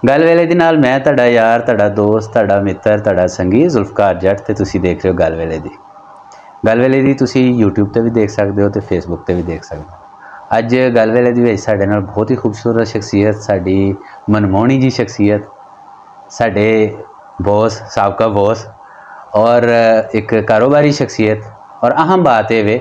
ਗੱਲ ਵੇਲੇ ਦੇ ਨਾਲ ਮੈਂ ਤੁਹਾਡਾ ਯਾਰ, ਤੁਹਾਡਾ ਦੋਸਤ, ਤੁਹਾਡਾ ਮਿੱਤਰ, ਤੁਹਾਡਾ ਸੰਗੀ ਜ਼ੁਲਫਕਾਰ ਜੱਟ, ਤੇ ਤੁਸੀਂ ਦੇਖ ਰਹੇ ਹੋ ਗੱਲ ਵੇਲੇ ਦੀ। ਗੱਲ ਵੇਲੇ ਦੀ ਤੁਸੀਂ YouTube ਤੇ ਵੀ ਦੇਖ ਸਕਦੇ ਹੋ ਤੇ Facebook ਤੇ ਵੀ ਦੇਖ ਸਕਦੇ ਹੋ। ਅੱਜ ਗੱਲ ਵੇਲੇ ਦੇ ਵਿੱਚ ਸਾਡੇ ਨਾਲ ਬਹੁਤ ਹੀ ਖੂਬਸੂਰਤ ਸ਼ਖਸੀਅਤ, ਸਾਡੀ ਮਨਮੋਹਣੀ ਜੀ ਸ਼ਖਸੀਅਤ, ਸਾਡੇ ਬੌਸ, ਸਾਬਕਾ ਬੌਸ ਔਰ ਇੱਕ ਕਾਰੋਬਾਰੀ ਸ਼ਖਸੀਅਤ। ਔਰ ਅਹਿਮ ਬਾਤ ਇਹ ਵੇ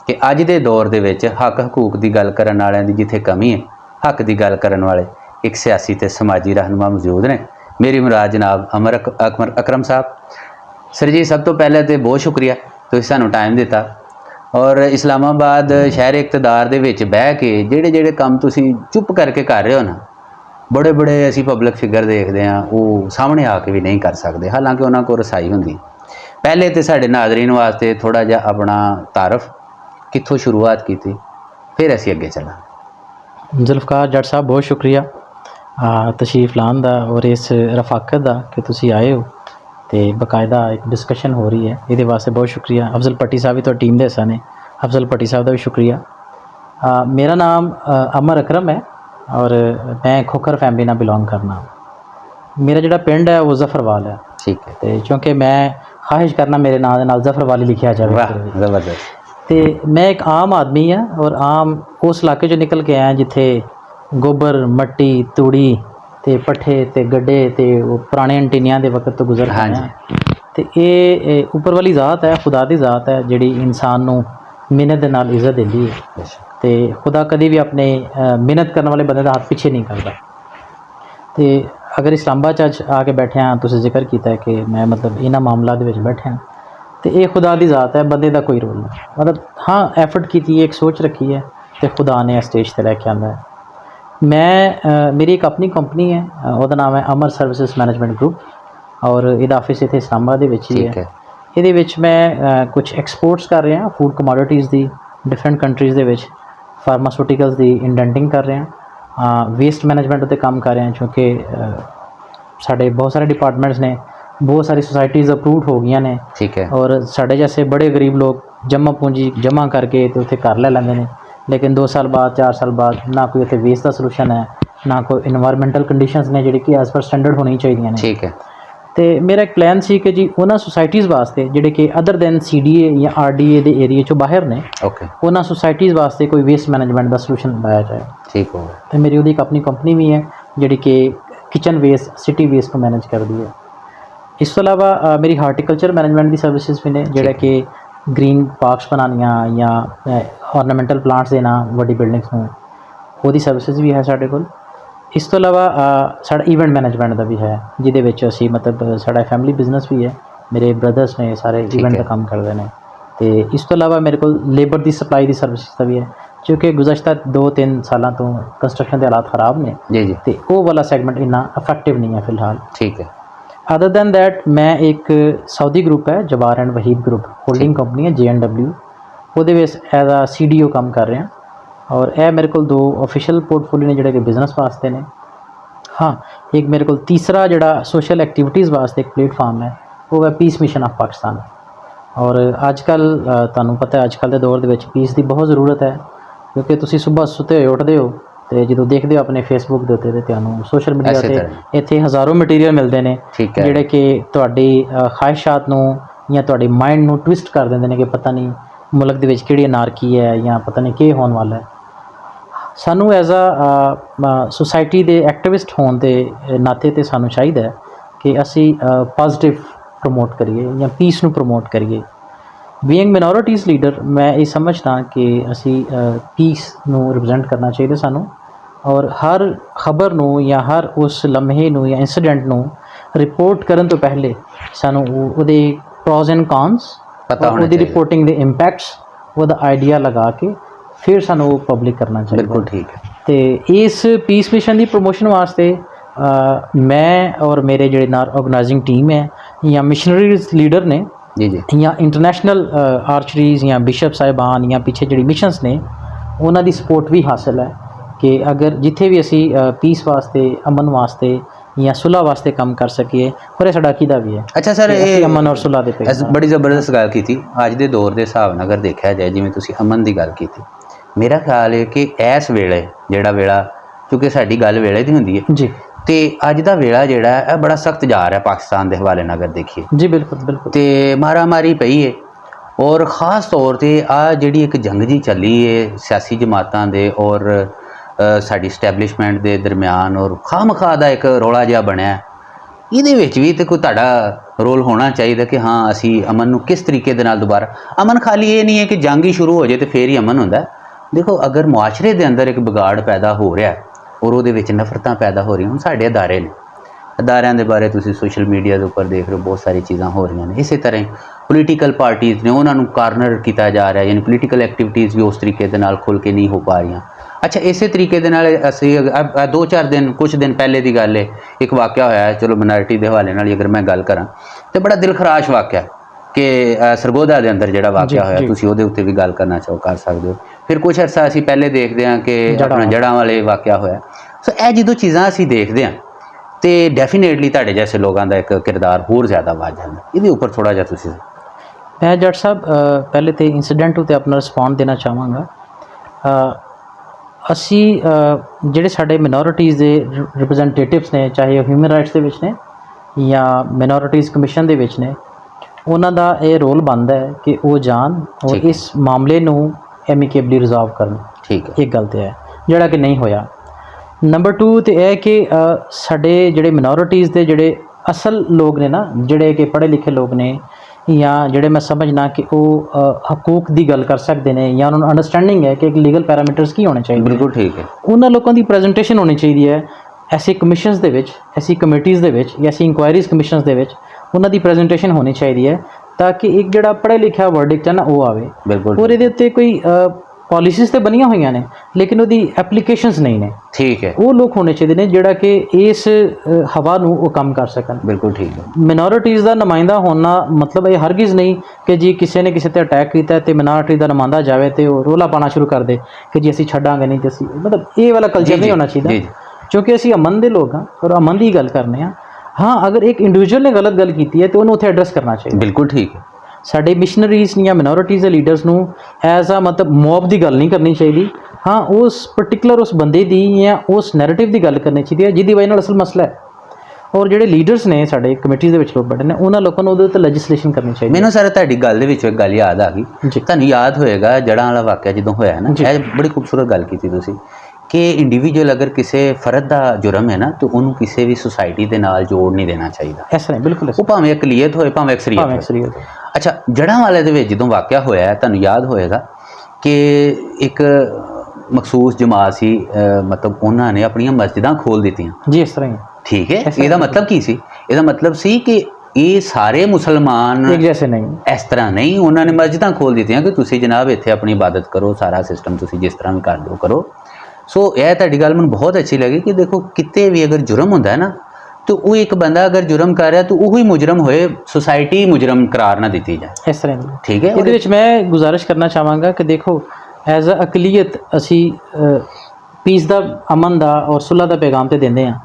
ਕਿ ਅੱਜ ਦੇ ਦੌਰ ਦੇ ਵਿੱਚ ਹੱਕ ਹਕੂਕ ਦੀ ਗੱਲ ਕਰਨ ਵਾਲਿਆਂ ਦੀ ਜਿੱਥੇ ਕਮੀ ਹੈ, ਹੱਕ ਦੀ ਗੱਲ ਕਰਨ ਵਾਲੇ एक सियासी ते समाजी रहनुमा मौजूद ने। मेरी मुराद जनाब अकरम साहब। सर जी, सब तो पहले तो बहुत शुक्रिया तुसीं सानूं टाइम दिता और इस्लामाबाद शहर इकतदार दे विच बह के जिहड़े जिहड़े काम तुसीं चुप करके कर रहे हो ना, बड़े बड़े असीं पब्लिक फिगर देखते हैं वो सामने आके भी नहीं कर सकते, हालांकि उन्हां कोल रसाई हुंदी। पहले तो साडे नाज़रीन वास्ते थोड़ा जिहा अपना तारफ कित्थों शुरुआत की, फिर असीं अगे चलांगे। जुल्फकार जट साहब, बहुत शुक्रिया तशरीफ लान दा और इस रफाकत दा कि तुसी आए हो तो बकायदा एक डिस्कशन हो रही है, ये वास्ते बहुत शुक्रिया। अफजल भट्टी साहब भी तो टीम दे हिस्सा ने, अफजल भट्टी साहब का भी शुक्रिया। मेरा नाम अमर अकरम है और मैं खोखर फैमिली ना बिलोंग करना। मेरा जोड़ा पिंड है वो जफरवाल है, ठीक है। तो चूँकि मैं ख्वाहिश करना मेरे नाम के नाल जफरवाल ही लिखा जाए। जबरदस्त। तो मैं एक आम आदमी हाँ और आम उस इलाके चो निकल के आया जिथे गोबर, मट्टी, तूड़ी ते पट्ठे ते गड्ढे ते वो पुराने एंटीनिया के वक्त तो गुजर हाँ गए। तो ये उपर वाली ज़ात है, खुदा की ज़ात है जिहड़ी इंसान नूं मिहनत दे नाल इज़्ज़त दिंदी है। तो खुदा कभी भी अपने मिहनत करने वाले बंदे का हाथ पीछे नहीं करता। तो अगर इस्लामाबाद अज आके बैठे हाँ, तुसीं जिक्र किया है कि मैं मतलब इन्हां मामलों दे विच बैठे हाँ, तो ये खुदा की ज़ात है, बंदे का कोई रोल नहीं। मतलब हाँ, एफर्ट की, एक सोच रखी है तो खुदा ने स्टेज पर लैके आंदा है। मैं मेरी एक अपनी कंपनी है, उसका नाम है अमर सर्विसेज मैनेजमेंट ग्रुप और इसका ऑफिस इतने इस्लामाबाद दे विच ही है। ये मैं कुछ एक्सपोर्ट्स कर रहे हैं, food commodities the different countries they which, pharmaceuticals the indenting कर रहे हैं, वेस्ट मैनेजमेंट उत्ते काम कर रहे हैं। क्योंकि साढ़े बहुत सारे डिपार्टमेंट्स ने, बहुत सारी सोसाइटीज़ अप्रूव हो गई ने, ठीक है। और साढ़े जैसे बड़े गरीब लोग जमा पूंजी जमा करके तो उत्थे घर ले लेंदे ने, लेकिन 2 साल बाद 4 साल बाद ना कोई उत्थे वेस्ट का सलूशन है, ना कोई इन्वायरमेंटल कंडीशंस ने जिहड़ी कि एज पर स्टैंडर्ड होनी चाहिए ने। ठीक है। तो मेरा एक प्लान सी कि जी उन्हां सोसाइटीज़ वास्ते जिहड़े कि अदर दैन CDA या RDA के एरिए चो बाहर ने, ओके, उन्हां सोसाइटीज़ वास्ते कोई वेस्ट मैनेजमेंट का सलूशन लाया जाए। ठीक हो। तो मेरी उहदी एक अपनी कंपनी भी है जिहड़ी कि किचन वेस्ट, सिटी वेस्ट को मैनेज करती है। इस तो अलावा मेरी हार्टिकल्चर मैनेजमेंट की सर्विसेज भी ने, जिहड़ा कि ग्रीन पार्क्स बनानियां या ऑर्नामेंटल प्लांट्स देना वड्डी बिल्डिंग्स में, वो सर्विसेज भी है साढ़े कोल। इस तो अलावा साढ़ा इवेंट मैनेजमेंट का भी है, जिहदे विच असीं मतलब साढ़ा फैमिली बिजनेस भी है, मेरे ब्रदर्स ने सारे इवेंट का काम करते हैं। तो इस तो अलावा मेरे को लेबर की सप्लाई की सर्विसेज का भी है, क्योंकि गुज़श्ता 2-3 सालों तो कंस्ट्रक्शन के हालात खराब ने जी जी, तो वो वाला सैगमेंट इन्ना इफेक्टिव नहीं है फिलहाल। ठीक है। अदर दैन दैट मैं एक सऊदी ग्रुप है, जवार and Waheed group holding company है JNW, वो एज आ CDO काम कर रहे हैं। और यह मेरे को 2 ऑफिशियल पोर्टफोलियो ने जिहड़े कि बिजनेस वास्ते ने। हाँ, एक मेरे को तीसरा जिहड़ा सोशल एक्टिविटीज़ वास्ते एक प्लेटफॉर्म है, वो है पीस मिशन ऑफ पाकिस्तान। और अजकल तुहानूं पता है अजकल के दौर दे विच पीस की बहुत ज़रूरत है, क्योंकि तुसीं सुबह सुते हुए उठते हो तो जो देखते हो अपने फेसबुक के उत्ते तुहानूं सोशल मीडिया पर इत्थे हज़ारों मटीरियल मिलते हैं जिहड़े कि तुहाडी ख्वाहिशात नूं या तुहाडी माइंड नूं ट्विस्ट कर देंदे ने कि पता नहीं मुल्क दे विच किहड़ी अनारकी है या पता नहीं की होने वाला है। सानू एज आ सोसाइटी दे एक्टिविस्ट होने के नाते तो सानू चाहिए कि असी पॉजिटिव प्रमोट करिए या पीस नू प्रमोट करिए। बीइंग मिनोरिटीज़ लीडर मैं ये समझना कि असी पीस नू रिप्रजेंट करना चाहिए सानू, और हर खबर नू या हर उस लम्हे नू या इंसीडेंट नू रिपोर्ट करन तो पहले सानू उहदे प्रॉज एंड कॉन्स पता होने चाहिए, रिपोर्टिंग दे इंपैक्ट्स उहदा आइडिया लगा के फिर सानू पब्लिक करना चाहिए। बिल्कुल ठीक है। तो इस पीस मिशन की प्रमोशन वास्ते मैं और मेरे जिहड़े नाल ऑर्गेनाइजिंग टीम है या मिशनरीज लीडर ने जी जी, या इंटरनेशनल आर्चरीज या बिशप साहिबान या पीछे जिहड़ी मिशनस ने उन्हां दी सपोर्ट भी हासिल है कि अगर जिथे भी असी पीस वास्ते, अमन वास्ते या सुलह वास्ते काम कर सकिए, और साडा अकीदा भी है। अच्छा सर, ये अमन और सुलह दे पे बड़ी जबरदस्त गल की थी। अज के दौर के हिसाब नाल अगर देखा जाए, जिवें तुसीं अमन की गल की थी, मेरा ख्याल है कि इस वेले जिहड़ा वेला, क्योंकि साडी गल वेले दी हुंदी है जी, ਤੇ ਅੱਜ ਦਾ ਵੇਲਾ ਜਿਹੜਾ ਇਹ ਬੜਾ ਸਖਤ ਜਾ ਰਿਹਾ ਪਾਕਿਸਤਾਨ ਦੇ ਹਵਾਲੇ ਨਾਲ ਅਗਰ ਦੇਖੀਏ ਜੀ ਬਿਲਕੁਲ ਬਿਲकुल। ਤੇ ਮਾਰਾਮਾਰੀ ਪਈ ਹੈ ਔਰ ख़ास ਤੌਰ ਤੇ ਆ ਜਿਹੜੀ ਇੱਕ ਜੰਗ ਜੀ ਚੱਲੀ ਹੈ ਸਿਆਸੀ ਜਮਾਤਾਂ ਦੇ ਔਰ ਸਾਡੀ ਸਟੈਬਲਿਸ਼ਮੈਂਟ ਦੇ ਦਰਮਿਆਨ ਔਰ ਖਾਮਖਾ ਦਾ ਇੱਕ ਰੌਲਾ ਜਿਹਾ ਬਣਿਆ, ਇਹਦੇ ਵਿੱਚ ਵੀ ਤੇ ਕੋਈ ਤੁਹਾਡਾ ਰੋਲ ਹੋਣਾ ਚਾਹੀਦਾ ਕਿ ਹਾਂ ਅਸੀਂ ਅਮਨ ਨੂੰ ਕਿਸ ਤਰੀਕੇ ਦੇ ਨਾਲ ਦੁਬਾਰਾ, ਅਮਨ ਖਾਲੀ ਇਹ ਨਹੀਂ ਹੈ ਕਿ ਜੰਗ ਹੀ ਸ਼ੁਰੂ ਹੋ ਜਾਏ ਤੇ ਫੇਰ ਹੀ ਅਮਨ ਹੁੰਦਾ। ਦੇਖੋ ਅਗਰ ਮੁਆਸ਼ਰੇ ਦੇ ਅੰਦਰ ਇੱਕ ਵਿਗਾੜ ਪੈਦਾ ਹੋ ਰਿਹਾ ਔਰ ਉਹਦੇ ਵਿੱਚ ਨਫ਼ਰਤਾਂ ਪੈਦਾ ਹੋ ਰਹੀਆਂ, ਹੁਣ ਸਾਡੇ ਅਦਾਰੇ ਨੇ, ਅਦਾਰਿਆਂ ਦੇ ਬਾਰੇ ਤੁਸੀਂ ਸੋਸ਼ਲ ਮੀਡੀਆ ਦੇ ਉੱਪਰ ਦੇਖ ਰਹੇ ਹੋ ਬਹੁਤ ਸਾਰੀ ਚੀਜ਼ਾਂ ਹੋ ਰਹੀਆਂ ਨੇ। ਇਸੇ ਤਰ੍ਹਾਂ ਪੋਲੀਟੀਕਲ ਪਾਰਟੀਜ਼ ਨੇ ਉਹਨਾਂ ਨੂੰ ਕਾਰਨਰ ਕੀਤਾ ਜਾ ਰਿਹਾ, ਯਾਨੀ ਪੋਲੀਟੀਕਲ ਐਕਟੀਵਿਟੀਜ਼ ਵੀ ਉਸ ਤਰੀਕੇ ਦੇ ਨਾਲ ਖੁੱਲ੍ਹ ਕੇ ਨਹੀਂ ਹੋ ਪਾ ਰਹੀਆਂ। ਅੱਛਾ ਇਸੇ ਤਰੀਕੇ ਦੇ ਨਾਲ ਅਸੀਂ 2-4 ਦਿਨ ਕੁਛ ਦਿਨ ਪਹਿਲੇ ਦੀ ਗੱਲ ਹੈ, ਇੱਕ ਵਾਕਿਆ ਹੋਇਆ ਹੈ, ਚਲੋ ਮਿਨੋਰਿਟੀ ਦੇ ਹਵਾਲੇ ਨਾਲ ਅਗਰ ਮੈਂ ਗੱਲ ਕਰਾਂ ਤੇ ਬੜਾ ਦਿਲਖਰਾਸ਼ ਵਾਕਿਆ ਕਿ ਸਰਗੋਦਾ ਦੇ ਅੰਦਰ ਜਿਹੜਾ ਵਾਕਿਆ ਹੋਇਆ, ਤੁਸੀਂ ਉਹਦੇ ਉੱਤੇ ਵੀ ਗੱਲ ਕਰਨਾ ਚਾਹੋ ਕਰ ਸਕਦੇ ਹੋ। ਫਿਰ ਕੁਛ ਅਰਸਾ ਅਸੀਂ ਪਹਿਲੇ ਦੇਖਦੇ ਹਾਂ ਕਿ ਆਪਣਾ ਜੜ੍ਹਾਂ ਵਾਲੇ ਵਾਕਿਆ ਹੋਇਆ। ਸੋ ਇਹ ਜਦੋਂ ਚੀਜ਼ਾਂ ਅਸੀਂ ਦੇਖਦੇ ਹਾਂ ਤੇ ਡੈਫੀਨੇਟਲੀ ਤੁਹਾਡੇ ਜੈਸੇ ਲੋਕਾਂ ਦਾ ਇੱਕ ਕਿਰਦਾਰ ਹੋਰ ਜ਼ਿਆਦਾ ਵੱਧ ਜਾਂਦਾ। ਇਹਦੇ ਉੱਪਰ ਥੋੜ੍ਹਾ ਜਿਹਾ ਤੁਸੀਂ। ਮੈਂ ਜੱਟ ਸਾਹਿਬ ਪਹਿਲੇ ਤੇ ਇੰਸੀਡੈਂਟ ਉੱਤੇ ਆਪਣਾ ਰਿਸਪੌਂਡ ਦੇਣਾ ਚਾਹਾਂਗਾ। ਅਸੀਂ ਜਿਹੜੇ ਸਾਡੇ ਮਿਨੋਰਿਟੀਜ਼ ਦੇ ਰਿਪਰੈਜ਼ੈਂਟੇਟਿਵਸ ਨੇ, ਚਾਹੇ ਉਹ ਹਿਊਮਨ ਰਾਈਟਸ ਦੇ ਵਿੱਚ ਨੇ ਜਾਂ ਮਿਨੋਰਿਟੀਜ਼ ਕਮਿਸ਼ਨ ਦੇ ਵਿੱਚ ਨੇ, ਉਹਨਾਂ ਦਾ ਇਹ ਰੋਲ ਬਣਦਾ ਹੈ ਕਿ ਉਹ ਜਾਣ ਔਰ ਇਸ ਮਾਮਲੇ ਨੂੰ ਐਮੀਕੇਬਲੀ ਰਿਜ਼ੋਲਵ ਕਰਨ। ਠੀਕ ਹੈ, ਇੱਕ ਗੱਲ ਤੇ ਹੈ ਜਿਹੜਾ ਕਿ ਨਹੀਂ ਹੋਇਆ। ਨੰਬਰ 2 ਤੇ ਇਹ ਕਿ ਸਾਡੇ ਜਿਹੜੇ ਮਿਨੋਰਿਟੀਜ਼ ਦੇ ਜਿਹੜੇ ਅਸਲ ਲੋਕ ਨੇ ਨਾ, ਜਿਹੜੇ ਕਿ ਪੜ੍ਹੇ ਲਿਖੇ ਲੋਕ ਨੇ ਜਾਂ ਜਿਹੜੇ ਮੈਂ ਸਮਝਣਾ ਕਿ ਉਹ ਹਕੂਕ ਦੀ ਗੱਲ ਕਰ ਸਕਦੇ ਨੇ ਜਾਂ ਉਹਨਾਂ ਨੂੰ ਅੰਡਰਸਟੈਂਡਿੰਗ ਹੈ ਕਿ ਇੱਕ ਲੀਗਲ ਪੈਰਾਮੀਟਰਸ ਕੀ ਹੋਣੇ ਚਾਹੀਦੇ। ਬਿਲਕੁਲ ਠੀਕ ਹੈ। ਉਹਨਾਂ ਲੋਕਾਂ ਦੀ ਪ੍ਰੈਜੈਂਟੇਸ਼ਨ ਹੋਣੀ ਚਾਹੀਦੀ ਹੈ ਐਸੀ ਕਮਿਸ਼ਨਸ ਦੇ ਵਿੱਚ, ਐਸੀ ਕਮੇਟੀਜ਼ ਦੇ ਵਿੱਚ ਜਾਂ ਐਸੀ ਇਨਕੁਆਇਰੀਜ਼ ਕਮਿਸ਼ਨਸ ਦੇ ਵਿੱਚ, ਉਹਨਾਂ ਦੀ ਪ੍ਰੈਜੈਂਟੇਸ਼ਨ ਹੋਣੀ ਚਾਹੀਦੀ ਹੈ ਤਾਂ ਕਿ ਇੱਕ ਜਿਹੜਾ ਪੜ੍ਹੇ ਲਿਖਿਆ ਵਰਡਿਕਟ ਹੈ ਨਾ ਉਹ ਆਵੇ। ਬਿਲਕੁਲ। ਔਰ ਇਹਦੇ ਉੱਤੇ ਕੋਈ ਪਾਲਿਸੀਜ਼ ਤੇ ਬਣੀਆਂ ਹੋਈਆਂ ਨੇ ਲੇਕਿਨ ਉਹਦੀ ਐਪਲੀਕੇਸ਼ਨਸ ਨਹੀਂ ਨੇ। ਠੀਕ ਹੈ। ਉਹ ਲੋਕ ਹੋਣੇ ਚਾਹੀਦੇ ਨੇ ਜਿਹੜਾ ਕਿ ਇਸ ਹਵਾ ਨੂੰ ਉਹ ਕੰਮ ਕਰ ਸਕਣ। ਬਿਲਕੁਲ ਠੀਕ ਹੈ। ਮਿਨੋਰਿਟੀਜ਼ ਦਾ ਨੁਮਾਇੰਦਾ ਹੋਣਾ ਮਤਲਬ ਇਹ ਹਰਗਿਜ਼ ਨਹੀਂ ਕਿ ਜੀ ਕਿਸੇ ਨੇ ਕਿਸੇ ਤੇ ਅਟੈਕ ਕੀਤਾ ਤੇ ਮਿਨੋਰਿਟੀ ਦਾ ਨੁਮਾਇੰਦਾ ਜਾਵੇ ਤੇ ਉਹ ਰੋਲਾ ਪਾਉਣਾ ਸ਼ੁਰੂ ਕਰ ਦੇ ਕਿ ਜੀ ਅਸੀਂ ਛੱਡਾਂਗੇ ਨਹੀਂ ਤੇ ਅਸੀਂ, ਮਤਲਬ ਇਹ ਵਾਲਾ ਕਲਚਰ ਨਹੀਂ ਹੋਣਾ ਚਾਹੀਦਾ ਕਿਉਂਕਿ ਅਸੀਂ ਅਮਨ ਦੇ ਲੋਕ ਹਾਂ ਔਰ ਅਮਨ ਦੀ ਗੱਲ ਕਰਨੇ ਹਾਂ। ਹਾਂ ਅਗਰ ਇੱਕ ਇੰਡੀਵਿਜੂਅਲ ਨੇ ਗਲਤ ਗੱਲ ਕੀਤੀ ਹੈ ਤੇ ਉਹਨੂੰ ਉੱਥੇ ਐਡਰੈਸ ਕਰਨਾ ਚਾਹੀਦਾ। ਬਿਲਕੁਲ ਠੀਕ ਹੈ। ਸਾਡੇ ਮਿਸ਼ਨਰੀਜ਼ ਜਾਂ ਮਿਨੋਰਿਟੀਜ਼ ਦੇ ਲੀਡਰਸ ਨੂੰ ਐਜ਼ ਆ ਮਤਲਬ ਮੌਬ ਦੀ ਗੱਲ ਨਹੀਂ ਕਰਨੀ ਚਾਹੀਦੀ। ਹਾਂ ਉਸ ਪਰਟੀਕੂਲਰ ਉਸ ਬੰਦੇ ਦੀ ਜਾਂ ਉਸ ਨੈਰੇਟਿਵ ਦੀ ਗੱਲ ਕਰਨੀ ਚਾਹੀਦੀ ਹੈ ਜਿਹਦੀ ਵਜ੍ਹਾ ਨਾਲ ਅਸਲ ਮਸਲਾ ਹੈ। ਔਰ ਜਿਹੜੇ ਲੀਡਰਸ ਨੇ ਸਾਡੇ ਕਮੇਟੀਜ਼ ਦੇ ਵਿੱਚ ਲੋਕ ਬੈਠੇ ਨੇ ਉਹਨਾਂ ਲੋਕਾਂ ਨੂੰ ਉਹਦੇ ਉੱਤੇ ਲੈਜਿਸਲੇਸ਼ਨ ਕਰਨੀ ਚਾਹੀਦੀ। ਮੈਨੂੰ ਸਰ ਤੁਹਾਡੀ ਗੱਲ ਦੇ ਵਿੱਚ ਇੱਕ ਗੱਲ ਯਾਦ ਆ ਗਈ। ਤੁਹਾਨੂੰ ਯਾਦ ਹੋਏਗਾ ਜੜ੍ਹਾਂ ਵਾਲਾ ਵਾਕਿਆ ਜਦੋਂ ਹੋਇਆ ਨਾ, ਇਹ ਬੜੀ ਖੂਬਸੂਰਤ ਗੱਲ ਕੀਤੀ ਤੁਸੀਂ ਕਿ ਇੰਡੀਵਿਜੂਅਲ ਅਗਰ ਕਿਸੇ ਫਰਦ ਦਾ ਜੁਰਮ ਹੈ ਨਾ ਤਾਂ ਉਹਨੂੰ ਕਿਸੇ ਵੀ ਸੁਸਾਇਟੀ ਦੇ ਨਾਲ ਜੋੜ ਨਹੀਂ ਦੇਣਾ ਚਾਹੀਦਾ। ਇਸ ਤਰ੍ਹਾਂ ਬਿਲਕੁਲ, ਉਹ ਭਾਵੇਂ ਅਕਲੀਅਤ ਹੋਏ ਭਾਵੇਂ ਅਕਸਰੀਅਤ ਹੋਏ। ਅੱਛਾ ਜੜ੍ਹਾਂ ਵਾਲੇ ਦੇ ਵਿੱਚ ਜਦੋਂ ਵਾਕਿਆ ਹੋਇਆ ਤੁਹਾਨੂੰ ਯਾਦ ਹੋਏਗਾ ਕਿ ਇੱਕ ਮਖਸੂਸ ਜਮਾਤ ਸੀ, ਮਤਲਬ ਉਹਨਾਂ ਨੇ ਆਪਣੀਆਂ ਮਸਜਿਦਾਂ ਖੋਲ੍ਹ ਦਿੱਤੀਆਂ ਜੀ ਇਸ ਤਰ੍ਹਾਂ ਹੀ। ਠੀਕ ਹੈ। ਇਹਦਾ ਮਤਲਬ ਕੀ ਸੀ? ਇਹਦਾ ਮਤਲਬ ਸੀ ਕਿ ਇਹ ਸਾਰੇ ਮੁਸਲਮਾਨ ਇੱਕ ਜੈਸੇ ਨਹੀਂ, ਇਸ ਤਰ੍ਹਾਂ ਨਹੀਂ। ਉਹਨਾਂ ਨੇ ਮਸਜਿਦਾਂ ਖੋਲ੍ਹ ਦਿੱਤੀਆਂ ਕਿ ਤੁਸੀਂ ਜਨਾਬ ਇੱਥੇ ਆਪਣੀ ਇਬਾਦਤ ਕਰੋ, ਸਾਰਾ ਸਿਸਟਮ ਤੁਸੀਂ ਜਿਸ ਤਰ੍ਹਾਂ ਵੀ ਕਰ ਦਿਓ ਕਰੋ। ਸੋ ਇਹ ਤੁਹਾਡੀ ਗੱਲ ਮੈਨੂੰ ਬਹੁਤ ਅੱਛੀ ਲੱਗੀ ਕਿ ਦੇਖੋ ਕਿਤੇ ਵੀ ਅਗਰ ਜੁਰਮ ਹੁੰਦਾ ਹੈ ਨਾ ਤਾਂ ਉਹ ਇੱਕ ਬੰਦਾ ਅਗਰ ਜੁਰਮ ਕਰ ਰਿਹਾ ਤਾਂ ਉਹੀ ਮੁਜਰਮ ਹੋਏ, ਸੁਸਾਇਟੀ ਮੁਜਰਮ ਕਰਾਰ ਨਾ ਦਿੱਤੀ ਜਾਏ। ਇਸ ਤਰ੍ਹਾਂ ਠੀਕ ਹੈ। ਇਹਦੇ ਵਿੱਚ ਮੈਂ ਗੁਜ਼ਾਰਿਸ਼ ਕਰਨਾ ਚਾਹਾਂਗਾ ਕਿ ਦੇਖੋ ਐਜ਼ ਅ ਅਕਲੀਅਤ ਅਸੀਂ ਪੀਸ ਦਾ, ਅਮਨ ਦਾ ਔਰ ਸੁਲ੍ਹਾ ਦਾ ਪੈਗਾਮ ਤੇ ਦਿੰਦੇ ਹਾਂ।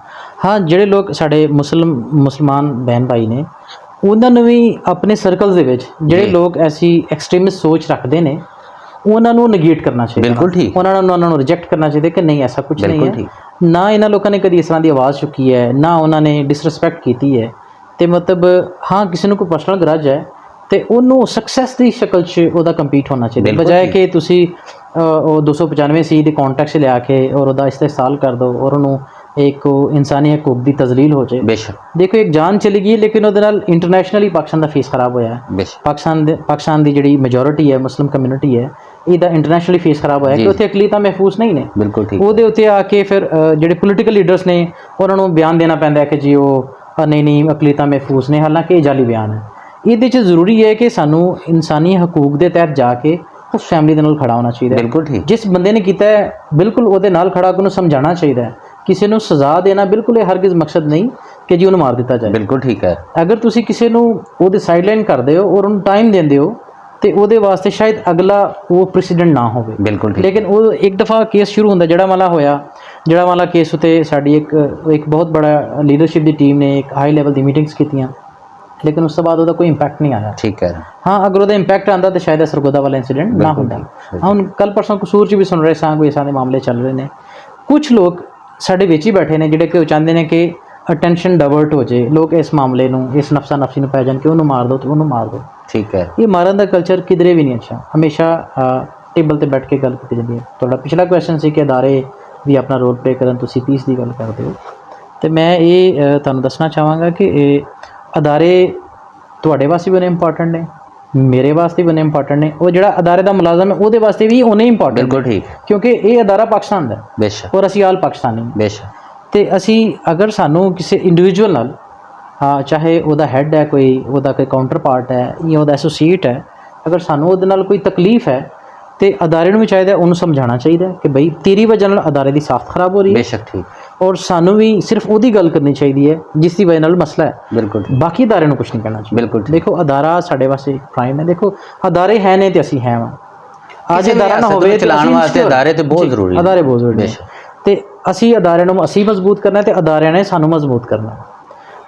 ਹਾਂ ਜਿਹੜੇ ਲੋਕ ਸਾਡੇ ਮੁਸਲਮਾਨ ਬਹਿਨ ਭਾਈ ਨੇ ਉਹਨਾਂ ਨੂੰ ਵੀ ਆਪਣੇ ਸਰਕਲ ਦੇ ਵਿੱਚ ਜਿਹੜੇ ਲੋਕ ਐਸੀ ਐਕਸਟ੍ਰੀਮਿਸਟ ਸੋਚ ਰੱਖਦੇ ਨੇ ਉਹਨਾਂ ਨੂੰ ਨੈਗੇਟ ਕਰਨਾ ਚਾਹੀਦਾ। ਬਿਲਕੁਲ ਠੀਕ। ਉਹਨਾਂ ਨੂੰ ਰਿਜੈਕਟ ਕਰਨਾ ਚਾਹੀਦਾ ਕਿ ਨਹੀਂ ਐਸਾ ਕੁਝ ਨਹੀਂ ਹੈ। ਨਾ ਇਹਨਾਂ ਲੋਕਾਂ ਨੇ ਕਦੀ ਇਸ ਤਰ੍ਹਾਂ ਦੀ ਆਵਾਜ਼ ਚੁੱਕੀ ਹੈ, ਨਾ ਉਹਨਾਂ ਨੇ ਡਿਸਰਿਸਪੈਕਟ ਕੀਤੀ ਹੈ। ਤੇ ਮਤਲਬ ਹਾਂ ਕਿਸੇ ਨੂੰ ਕੋਈ ਪਰਸਨਲ ਗਰਜ ਹੈ ਤੇ ਉਹਨੂੰ ਸਕਸੈਸ ਦੀ ਸ਼ਕਲ 'ਚ ਉਹਦਾ ਕੰਪੀਟ ਹੋਣਾ ਚਾਹੀਦਾ, ਬਜਾਏ ਕਿ ਤੁਸੀਂ ਉਹ 295 ਸੀ ਦੇ ਕੌਂਟੈਕਟ 'ਚ ਲਿਆ ਕੇ ਔਰ ਉਹਦਾ ਇਸਤੇਸਾਲ ਕਰ ਦਿਓ ਔਰ ਉਹਨੂੰ ਇੱਕ ਇਨਸਾਨੀ ਹਕੂਕ ਦੀ ਤਜ਼ਲੀਲ ਹੋ ਜਾਏ। ਦੇਖੋ ਇੱਕ ਜਾਨ ਚਲੀ ਗਈ ਲੇਕਿਨ ਉਹਦੇ ਨਾਲ ਇੰਟਰਨੈਸ਼ਨਲੀ ਪਾਕਿਸਤਾਨ ਦਾ ਫੇਸ ਖਰਾਬ ਹੋਇਆ ਹੈ। ਪਾਕਿਸਤਾਨ ਦੀ ਜਿਹੜੀ ਮੈਜੋਰਿਟੀ ਹੈ ਮੁਸਲਿਮ ਕਮਿਊਨਿਟੀ ਹੈ ਇਹਦਾ ਇੰਟਰਨੈਸ਼ਨਲੀ ਫੇਸ ਖਰਾਬ ਹੋਇਆ ਕਿ ਉੱਥੇ ਅਕਲੀਤਾਂ ਮਹਿਫੂਜ਼ ਨਹੀਂ ਨੇ। ਬਿਲਕੁਲ ਠੀਕ। ਉਹਦੇ ਉੱਤੇ ਆ ਕੇ ਫਿਰ ਜਿਹੜੇ ਪੋਲੀਟੀਕਲ ਲੀਡਰਸ ਨੇ ਉਹਨਾਂ ਨੂੰ ਬਿਆਨ ਦੇਣਾ ਪੈਂਦਾ ਕਿ ਜੀ ਉਹ ਨਹੀਂ ਅਕਲੀਤਾਂ ਮਹਿਫੂਜ਼ ਨੇ, ਹਾਲਾਂਕਿ ਇਹ ਜਾਲੀ ਬਿਆਨ ਹੈ। ਇਹਦੇ 'ਚ ਜ਼ਰੂਰੀ ਹੈ ਕਿ ਸਾਨੂੰ ਇਨਸਾਨੀ ਹਕੂਕ ਦੇ ਤਹਿਤ ਜਾ ਕੇ ਉਸ ਫੈਮਿਲੀ ਦੇ ਨਾਲ ਖੜਾ ਹੋਣਾ ਚਾਹੀਦਾ। ਬਿਲਕੁਲ ਠੀਕ। ਜਿਸ ਬੰਦੇ ਨੇ ਕੀਤਾ ਹੈ ਬਿਲਕੁਲ ਉਹਦੇ ਨਾਲ ਖੜਾ ਕੇ ਉਹਨੂੰ ਸਮਝਾਉਣਾ ਚਾਹੀਦਾ ਹੈ। ਕਿਸੇ ਨੂੰ ਸਜ਼ਾ ਦੇਣਾ ਬਿਲਕੁਲ ਇਹ ਹਰਗਿਜ਼ ਮਕਸਦ ਨਹੀਂ ਕਿ ਜੀ ਉਹਨੂੰ ਮਾਰ ਦਿੱਤਾ ਜਾਏ। ਬਿਲਕੁਲ ਠੀਕ ਹੈ। ਅਗਰ ਤੁਸੀਂ ਕਿਸੇ ਨੂੰ ਉਹਦੇ ਸਾਈਡਲਾਈਨ ਕਰਦੇ ਹੋ ਔਰ ਉਹਨੂੰ ਟਾਈਮ ਦਿੰਦੇ ਹੋ ਤੇ ਉਹਦੇ ਵਾਸਤੇ ਸ਼ਾਇਦ ਅਗਲਾ ਉਹ ਪ੍ਰੈਸੀਡੈਂਟ ਨਾ ਹੋਵੇ। ਬਿਲਕੁਲ ਠੀਕ। ਲੇਕਿਨ ਉਹ ਇੱਕ ਦਫਾ ਕੇਸ ਸ਼ੁਰੂ ਹੁੰਦਾ ਜੜ੍ਹਾਂ ਵਾਲਾ ਕੇਸ ਉੱਤੇ ਸਾਡੀ ਇੱਕ ਬਹੁਤ ਬੜਾ ਲੀਡਰਸ਼ਿਪ ਦੀ ਟੀਮ ਨੇ ਇੱਕ ਹਾਈ ਲੈਵਲ ਦੀ ਮੀਟਿੰਗਸ ਕੀਤੀਆਂ ਲੇਕਿਨ ਉਸ ਤੋਂ ਬਾਅਦ ਉਹਦਾ ਕੋਈ ਇੰਪੈਕਟ ਨਹੀਂ ਆਇਆ। ਠੀਕ ਹੈ। ਹਾਂ ਅਗਰ ਉਹਦਾ ਇੰਪੈਕਟ ਆਉਂਦਾ ਤਾਂ ਸ਼ਾਇਦ ਸਰਗੋਦਾ ਵਾਲਾ ਇੰਸੀਡੈਂਟ ਨਾ ਹੁੰਦਾ। ਹੁਣ ਕੱਲ ਪਰਸੋਂ ਕਸੂਰ 'ਚ ਵੀ ਸੁਣ ਰਹੇ ਸਾਂ ਕੋਈ ਇਸ ਤਰ੍ਹਾਂ ਦੇ ਮਾਮਲੇ ਚੱਲ ਰਹੇ ਨੇ। ਕੁਝ ਲੋਕ ਸਾਡੇ ਵਿੱਚ ਹੀ ਬੈਠੇ ਨੇ ਜਿਹੜੇ ਕਿ ਉਹ ਚਾਹੁੰਦੇ ਨੇ ਕਿ ਅਟੈਂਸ਼ਨ ਡਾਇਵਰਟ ਹੋ ਜੇ, ਲੋਕ ਇਸ ਮਾਮਲੇ ਨੂੰ, ਇਸ ਨਫਸਾ ਨਫਸੀ ਨੂੰ ਪੈ ਜਾਣ ਕਿ ਉਹਨੂੰ ਮਾਰ ਦਿਓ ਤੇ ਉਹਨੂੰ ਮਾਰ ਦਿਓ। ਠੀਕ ਹੈ। ਇਹ ਮਾਰਨ ਦਾ ਕਲਚਰ ਕਿਧਰੇ ਵੀ ਨਹੀਂ ਅੱਛਾ। ਹਮੇਸ਼ਾ ਟੇਬਲ ਤੇ ਬੈਠ ਕੇ ਗੱਲ ਕੀਤੀ ਜਾਂਦੀ ਹੈ। ਤੁਹਾਡਾ ਪਿਛਲਾ ਕੁਐਸਚਨ ਸੀ ਕਿ ਅਦਾਰੇ ਵੀ ਆਪਣਾ ਰੋਲ ਪਲੇ ਕਰਨ, ਤੁਸੀਂ ਪੀਸ ਦੀ ਗੱਲ ਕਰਦੇ ਹੋ, ਤੇ ਮੈਂ ਇਹ ਤੁਹਾਨੂੰ ਦੱਸਣਾ ਚਾਹਾਂਗਾ ਕਿ ਇਹ ਅਦਾਰੇ ਤੁਹਾਡੇ ਵਾਸਤੇ ਵੀ ਉਹਨੇ ਇੰਪੋਰਟੈਂਟ ਨੇ, ਮੇਰੇ ਵਾਸਤੇ ਵੀ ਉਹਨੇ ਇੰਪੋਰਟੈਂਟ ਨੇ, ਉਹ ਜਿਹੜਾ ਅਦਾਰੇ ਦਾ ਮੁਲਾਜ਼ਮ ਹੈ ਉਹਦੇ ਵਾਸਤੇ ਵੀ ਉਹਨੇ ਇੰਪੋਰਟੈਂਟ। ਬਿਲਕੁਲ ਠੀਕ। ਕਿਉਂਕਿ ਇਹ ਅਦਾਰਾ ਪਾਕਿਸਤਾਨ ਦਾ ਬੇਸ਼ੱਕ, ਔਰ ਅਸੀਂ ਆਲ ਪਾਕਿਸਤਾਨੀ। ਬੇਸ਼ੱਕ। ਤੇ ਅਸੀਂ ਅਗਰ ਸਾਨੂੰ ਕਿਸੇ ਇੰਡੀਵਿਜੂਅਲ ਨਾਲ, ਚਾਹੇ ਉਹਦਾ ਹੈੱਡ ਹੈ ਕੋਈ, ਉਹਦਾ ਕੋਈ ਕਾਊਂਟਰ ਪਾਰਟ ਹੈ ਜਾਂ ਉਹਦਾ ਐਸੋਸੀਏਟ ਹੈ, ਅਗਰ ਸਾਨੂੰ ਉਹਦੇ ਨਾਲ ਕੋਈ ਤਕਲੀਫ ਹੈ ਤੇ ਅਦਾਰੇ ਨੂੰ ਵੀ ਚਾਹੀਦਾ ਉਹਨੂੰ ਸਮਝਾਉਣਾ ਚਾਹੀਦਾ ਕਿ ਬਈ ਤੇਰੀ ਵਜ੍ਹਾ ਨਾਲ ਅਦਾਰੇ ਦੀ ਸਾਖਤ ਖਰਾਬ ਹੋ ਰਹੀ ਹੈ। ਬੇਸ਼ੱਕ ਠੀਕ। ਔਰ ਸਾਨੂੰ ਵੀ ਸਿਰਫ ਉਹਦੀ ਗੱਲ ਕਰਨੀ ਚਾਹੀਦੀ ਹੈ ਜਿਸ ਦੀ ਵਜ੍ਹਾ ਨਾਲ ਮਸਲਾ ਹੈ। ਬਿਲਕੁਲ ਠੀਕ। ਬਾਕੀ ਅਦਾਰੇ ਨੂੰ ਕੁਝ ਨਹੀਂ ਕਹਿਣਾ ਚਾਹੀਦਾ। ਬਿਲਕੁਲ ਠੀਕ। ਦੇਖੋ ਅਦਾਰਾ ਸਾਡੇ ਵਾਸਤੇ ਪ੍ਰਾਈਮ ਹੈ। ਦੇਖੋ ਅਦਾਰੇ ਹੈ ਨੇ ਤੇ ਅਸੀਂ ਹੈ ਵਾਂ। ਅੱਜ ਅਦਾਰਾ ਨਾ ਹੋਵੇ ਚਲਾਉਣ ਵਾਸਤੇ ਅਦਾਰੇ ਤੇ ਬਹੁਤ ਜ਼ਰੂਰੀ ਹੈ। ਅਦਾਰੇ ਬਹੁਤ ਜ਼ਰੂਰੀ ਹੈ ਤੇ ਅਸੀਂ ਅਦਾਰਿਆਂ ਨੂੰ ਅਸੀਂ ਮਜ਼ਬੂਤ ਕਰਨਾ ਤੇ ਅਦਾਰਿਆਂ ਨੇ ਸਾਨੂੰ ਮਜ਼ਬੂਤ ਕਰਨਾ।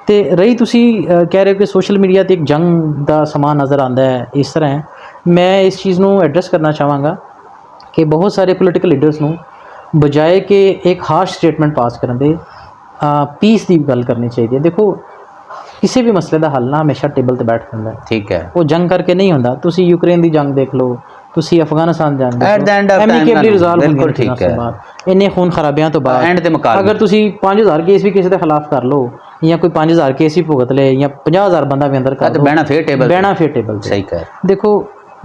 ਤੇ ਰਹੀ ਤੁਸੀਂ ਕਹਿ ਰਹੇ ਹੋ ਕਿ ਸੋਸ਼ਲ ਮੀਡੀਆ ਤੇ ਇੱਕ ਜੰਗ ਦਾ ਸਮਾਂ ਨਜ਼ਰ ਆਉਂਦਾ ਹੈ, ਇਸ ਤਰ੍ਹਾਂ ਹੈ, ਮੈਂ ਇਸ ਚੀਜ਼ ਨੂੰ ਐਡਰੈਸ ਕਰਨਾ ਚਾਹਾਂਗਾ ਕਿ ਬਹੁਤ ਸਾਰੇ ਪੋਲੀਟੀਕਲ ਲੀਡਰਸ ਨੂੰ ਬਜਾਏ ਕਿ ਇੱਕ ਹਾਰਸ਼ ਸਟੇਟਮੈਂਟ ਪਾਸ ਕਰਨ ਦੇ ਪੀਸ ਦੀ ਗੱਲ ਕਰਨੀ ਚਾਹੀਦੀ ਹੈ। ਦੇਖੋ ਕਿਸੇ ਵੀ ਮਸਲੇ ਦਾ ਹੱਲ ਨਾ ਹਮੇਸ਼ਾ ਟੇਬਲ ਤੇ ਬੈਠ ਹੁੰਦਾ। ਠੀਕ ਹੈ। ਉਹ ਜੰਗ ਕਰਕੇ ਨਹੀਂ ਹੁੰਦਾ। ਤੁਸੀਂ ਯੂਕਰੇਨ ਦੀ ਜੰਗ ਦੇਖ ਲਓ, ਤੁਸੀਂ ਅਫਗਾਨਿਸਤਾਨ ਜੰਗ ਦੇਖ At the end ਲਓ, of time ਐਮਿਕੇਬਲੀ ਰਿਜ਼ਾਲਵ ਹੁੰਦੀ ਬਿਲਕੁਲ ਠੀਕ ਹੈ। ਇੰਨੇ ਖੂਨ ਖਰਾਬਿਆਂ ਤੋਂ ਬਾਅਦ ਐਂਡ ਤੇ ਮੁਕਾਬਲੇ ਅਗਰ ਤੁਸੀਂ 5000 ਕੇਸ ਵੀ ਕਿਸੇ ਦੇ ਖਿਲਾਫ ਕਰ ਲਓ ਜਾਂ ਕੋਈ 5000 ਕੇਸ ਹੀ ਭੁਗਤ ਲਏ ਜਾਂ 50000 ਬੰਦਾ ਵੀ ਅੰਦਰ ਕਰ ਤੇ ਲਓ, ਬਹਿਣਾ ਫੇਰ ਟੇਬਲ ਤੇ। ਸਹੀ ਕਹਿ। ਦੇਖੋ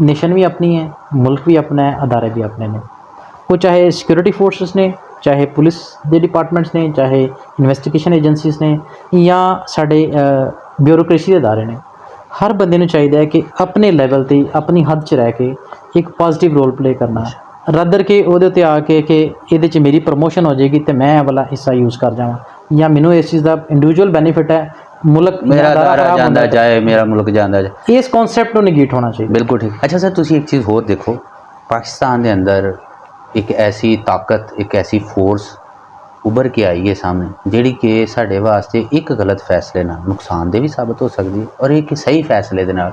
ਨੇਸ਼ਨ ਵੀ ਆਪਣੀ ਹੈ, ਮੁਲਕ ਵੀ ਆਪਣਾ ਹੈ, ਅਦਾਰੇ ਵੀ ਆਪਣੇ ਨੇ। ਉਹ ਚਾਹੇ ਸਿਕਿਉਰਿਟੀ ਫੋਰਸਿਸ ਨੇ, ਚਾਹੇ ਪੁਲਿਸ ਦੇ ਡਿਪਾਰਟਮੈਂਟਸ ਨੇ, ਚਾਹੇ ਇਨਵੈਸਟੀਗੇਸ਼ਨ ਏਜੰਸੀਜ਼ ਨੇ ਜਾਂ ਸਾਡੇ ਬਿਊਰੋਕ੍ਰੇਸੀ ਦੇ ਅਦਾਰੇ ਨੇ। ਹਰ ਬੰਦੇ ਨੂੰ ਚਾਹੀਦਾ ਹੈ ਕਿ ਆਪਣੇ ਲੈਵਲ 'ਤੇ ਆਪਣੀ ਹੱਦ 'ਚ ਰਹਿ ਕੇ ਇੱਕ ਪੋਜ਼ੀਟਿਵ ਰੋਲ ਪਲੇ ਕਰਨਾ, ਰੱਦਰ ਕੇ ਉਹਦੇ ਉੱਤੇ ਆ ਕੇ ਕਿ ਇਹਦੇ 'ਚ ਮੇਰੀ ਪ੍ਰਮੋਸ਼ਨ ਹੋ ਜਾਏਗੀ ਤੇ ਮੈਂ ਇਹ ਵਾਲਾ ਹਿੱਸਾ ਯੂਜ਼ ਕਰ ਜਾਵਾਂ ਜਾਂ ਮੈਨੂੰ ਇਸ ਚੀਜ਼ ਦਾ ਇੰਡੀਵਿਜੂਅਲ ਬੈਨੀਫਿਟ ਹੈ, ਮੁਲਕ ਮੇਰਾ ਅਦਾਰਾ ਜਾਂਦਾ ਜਾਏ, ਮੇਰਾ ਮੁਲਕ ਜਾਂਦਾ ਜਾਏ, ਇਸ ਕਨਸੈਪਟ ਨੂੰ ਨਿਗੇਟ ਹੋਣਾ ਚਾਹੀਦਾ। ਬਿਲਕੁਲ ਠੀਕ। ਅੱਛਾ ਸਰ, ਤੁਸੀਂ ਇੱਕ ਚੀਜ਼ ਹੋਰ ਦੇਖੋ, ਪਾਕਿਸਤਾਨ ਦੇ ਅੰਦਰ ਇੱਕ ਐਸੀ ਤਾਕਤ, ਇੱਕ ਐਸੀ ਫੋਰਸ ਉੱਭਰ ਕੇ ਆਈ ਹੈ ਸਾਹਮਣੇ, ਜਿਹੜੀ ਕਿ ਸਾਡੇ ਵਾਸਤੇ ਇੱਕ ਗਲਤ ਫੈਸਲੇ ਨਾਲ ਨੁਕਸਾਨਦੇਹ ਵੀ ਸਾਬਤ ਹੋ ਸਕਦੀ ਹੈ ਔਰ ਇੱਕ ਸਹੀ ਫੈਸਲੇ ਦੇ ਨਾਲ